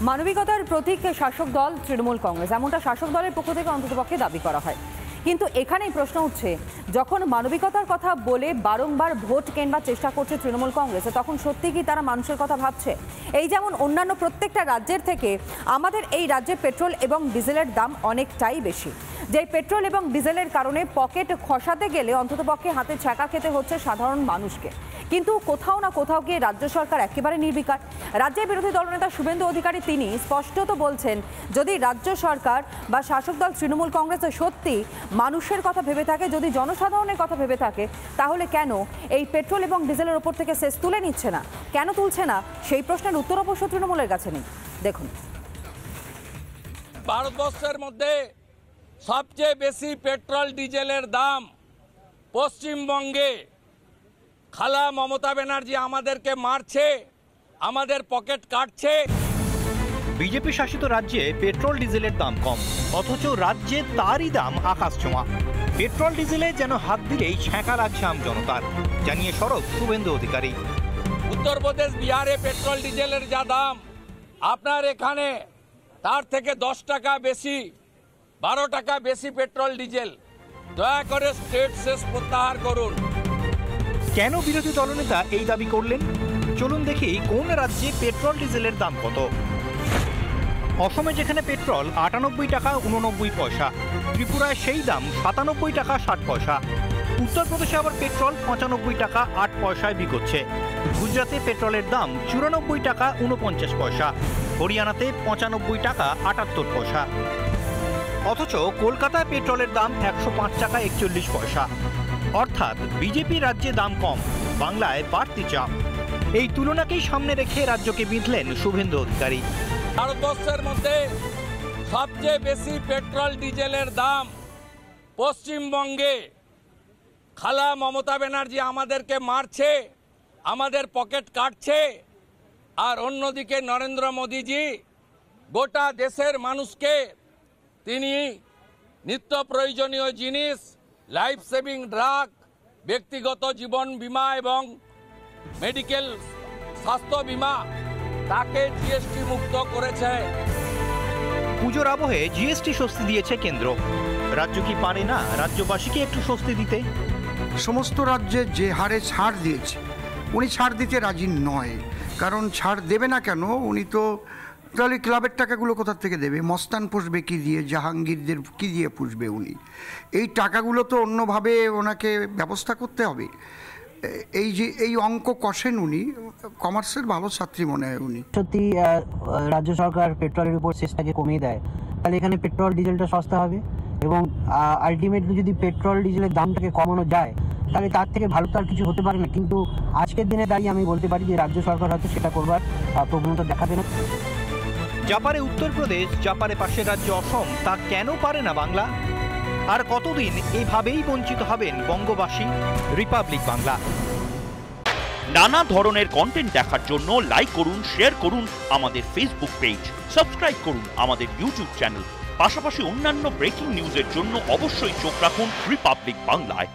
মানবিকতার প্রতীক শাসক দল তৃণমূল কংগ্রেস, এমনটা শাসক দলের পক্ষ থেকে অন্ততপক্ষে দাবি করা হয়। কিন্তু এখানেই প্রশ্ন উঠছে, যখন মানবিকতার কথা বলে বারংবার ভোট কেনবার চেষ্টা করছে তৃণমূল কংগ্রেস, তখন সত্যি কি তারা মানুষের কথা ভাবছে? এই যেমন অন্যান্য প্রত্যেকটা রাজ্যের থেকে আমাদের এই রাজ্যে পেট্রোল এবং ডিজেলের দাম অনেকটাই বেশি, যেই পেট্রোল এবং ডিজেলের কারণে পকেট খসাতে গেলে অন্ততপক্ষে হাতে ছ্যাঁকা খেতে হচ্ছে সাধারণ মানুষকে। কিন্তু কোথাও না কোথাও গিয়ে রাজ্য সরকার একেবারে নির্বিকার। রাজ্যের বিরোধী দলনেতা শুভেন্দু অধিকারী তিনি স্পষ্টত বলছেন, যদি রাজ্য সরকার বা শাসক দল তৃণমূল কংগ্রেস সত্যি মানুষের কথা ভেবে থাকে, যদি জনসাধারণের কথা ভেবে থাকে, তাহলে কেন এই পেট্রোল এবং ডিজেলের ওপর থেকে সেস তুলে নিচ্ছে না? কেন তুলছে না? সেই প্রশ্নের উত্তর অবশ্য তৃণমূলের কাছে নেই। দেখুন, ভারতবর্ষের মধ্যে সবচেয়ে বেশি পেট্রোল ডিজেলের দাম পশ্চিমবঙ্গে। খালা মমতা ব্যানার্জি আমাদেরকে মারছে, আমাদের পকেট কাটছে। বিজেপি শাসিত রাজ্যে পেট্রোল ডিজেলের দাম কম, অথচ রাজ্যে তারই দাম আকাশ ছোঁয়া। পেট্রোল ডিজেলে যেন হাত দিলেই ছ্যাঁকা লাগছে আম জনতার, জানিয়ে সরব শুভেন্দু অধিকারী। উত্তরপ্রদেশ, বিহারে পেট্রোল ডিজেলের যা দাম, আপনার এখানে তার থেকে 10 টাকা বেশি, 12 টাকা বেশি পেট্রোল ডিজেল। দয়া করে স্টেট সেস প্রত্যাহার করুন। কেন বিরোধী দলনেতা এই দাবি করলেন? চলুন দেখি কোন রাজ্যে পেট্রোল ডিজেলের দাম কত। অসমে যেখানে পেট্রোল 98 টাকা 89 পয়সা, ত্রিপুরায় সেই দাম 97 টাকা 60 পয়সা। উত্তরপ্রদেশে আবার পেট্রোল 95 টাকা 8 পয়সায় বিকোচ্ছে। গুজরাতে পেট্রোলের দাম 94 টাকা 49 পয়সা, হরিয়ানাতে 95 টাকা 78 পয়সা। অথচ কলকাতায় পেট্রোলের দাম 105 টাকা 41 পয়সা। অর্থাৎ বিজেপি রাজ্যে দাম কম, বাংলায় বাড়তি চাপ। এই তুলনাকেই সামনে রেখে রাজ্যকে বিঁধলেন শুভেন্দু অধিকারী। ভারতবর্ষের মধ্যে সবচেয়ে বেশি পেট্রোল ডিজেলের দাম পশ্চিমবঙ্গে। খালা মমতা ব্যানার্জি আমাদেরকে মারছে, আমাদের পকেট কাটছে, আর অন্যদিকে নরেন্দ্র মোদীজি গোটা দেশের মানুষকে তিনি নিত্য প্রয়োজনীয় জিনিস, লাইফ সেভিং ড্রাগ, ব্যক্তিগত জীবন বীমা এবং মেডিকেল স্বাস্থ্য বীমা তাকে জিএসটি মুক্ত করেছে। পুজোর আবহে জিএসটি স্বস্তি দিয়েছে কেন্দ্র। রাজ্য কি পারে না রাজ্যবাসীকে একটু স্বস্তি দিতে? সমস্ত রাজ্যে যে হারে ছাড় দিয়েছে, উনি ছাড় দিতে রাজি নয়। কারণ ছাড় দেবে না কেন? উনি তো তাহলে ক্লাবের টাকাগুলো কোথা থেকে দেবে? মস্তান পুষবে কি দিয়ে? জাহাঙ্গীরদের কি দিয়ে পুষবে উনি? এই টাকাগুলো তো অন্যভাবে ওনাকে ব্যবস্থা করতে হবে। এই যে এই অঙ্ক কষেন উনি, কমার্সের ভালো ছাত্রী মনে হয় উনি। সত্যি রাজ্য সরকার পেট্রোলের উপর সেসটাকে কমিয়ে দেয়, তাহলে এখানে পেট্রোল ডিজেলটা সস্তা হবে এবং আলটিমেটলি যদি পেট্রোল ডিজেলের দামটাকে কমানো যায়, তাহলে তার থেকে ভালো তো আর কিছু হতে পারে না। কিন্তু আজকের দিনে দাঁড়িয়ে আমি বলতে পারি যে রাজ্য সরকার হয়তো সেটা করবার প্রবণতা দেখাবে না। যা পারে উত্তরপ্রদেশ, যা পারে পাশের রাজ্য অসম, তা কেন পারে না বাংলা? আর কতদিন এভাবেই বঞ্চিত হবেন বঙ্গবাসী? রিপাবলিক বাংলা। নানা ধরনের কন্টেন্ট দেখার জন্য লাইক করুন, শেয়ার করুন আমাদের ফেসবুক পেজ, সাবস্ক্রাইব করুন আমাদের ইউটিউব চ্যানেল। পাশাপাশি অন্যান্য ব্রেকিং নিউজের জন্য অবশ্যই চোখ রাখুন রিপাবলিক বাংলায়।